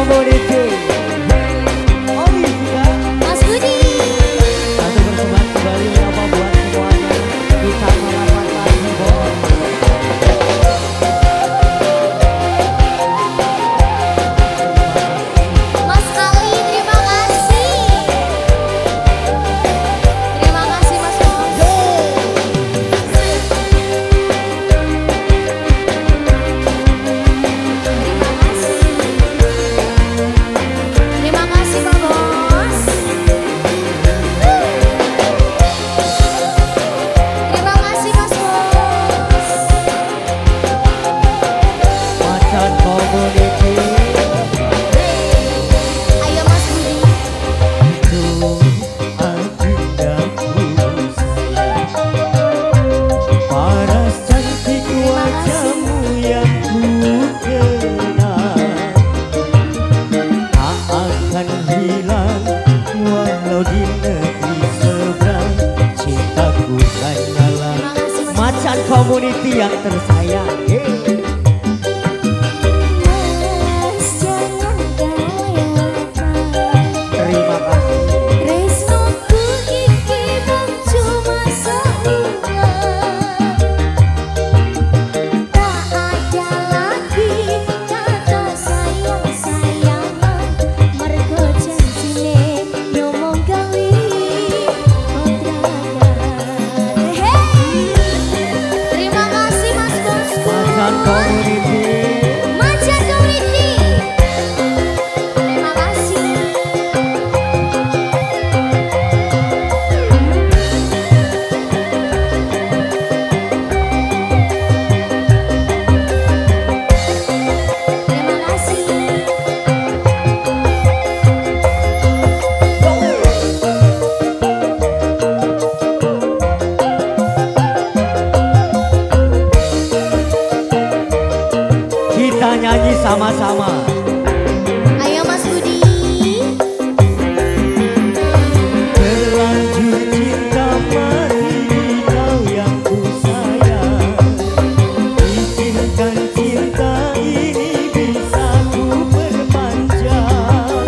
Community. Olivia Mas Budi. satu persembahan kembali apa buat semuanya. Kita melawan lagi bos. Mas Ali, terima kasih. Terima kasih Mas Bos. Terima kasih. Terima kasih Pak Bos. Terima kasih Mas Bos. Macan Community. Ayo Mas Budi. Itu agendaku paras cantik wajahmu yang ku kenal tak akan hilang walau di negeri seberang. Cintaku hanyalah Terima kasih Mas Macan Community yang tersayang. Mas, jangan gayakan. Terima kasih. Tresnoku iki mung cuma saingan. Tak ada lagi kata sayang-sayangan. Mergo janjine ngomong gawe kontrakan. Hey! Terima kasih Mas Bosku. Macan Community. Macan Community. Terima kasih. Terima kasih. Kita nyanyi sama-sama. Ayo Mas Budi. Terlanjur cinta mati kau yang ku sayang. Izinkan cinta ini bisa ku perpanjang.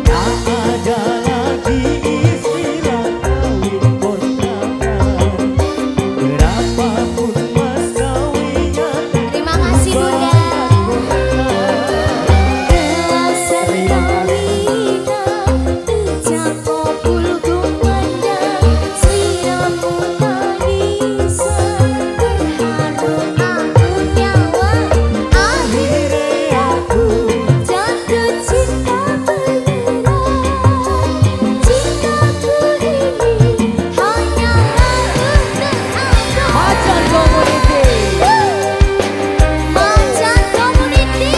Tak ada lagi istilah kawin kontrakan. Berapapun mas kawinnya Terima kasih Bunda. Macan Community. Macan Community.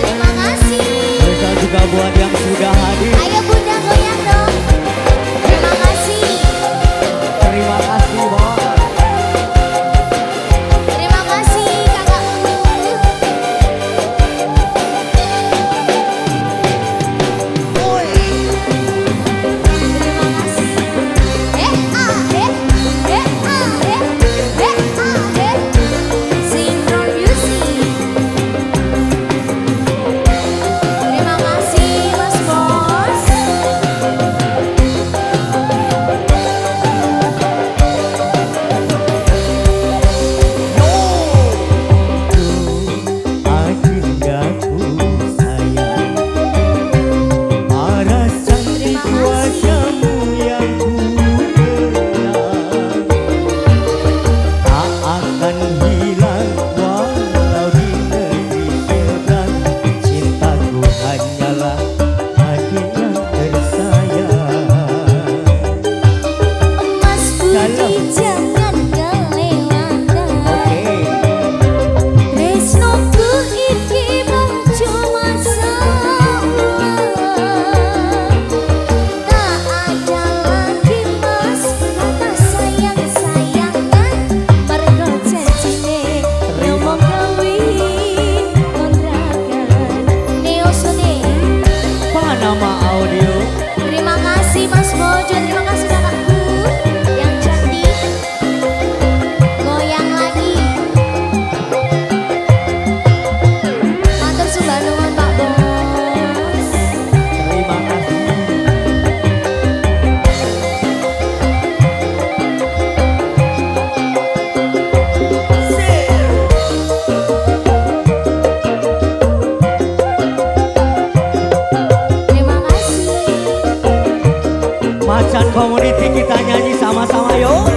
Terima kasih. Spesial juga buat yang sudah hadir. Ayo Bunda goyang dong. Terima kasih. Terima kasih bos. Terima kasih kakakku. Terima kasih. Sinkron Music. Terima kasih Mas Bos. Insan Community kita nyanyi sama-sama yuk.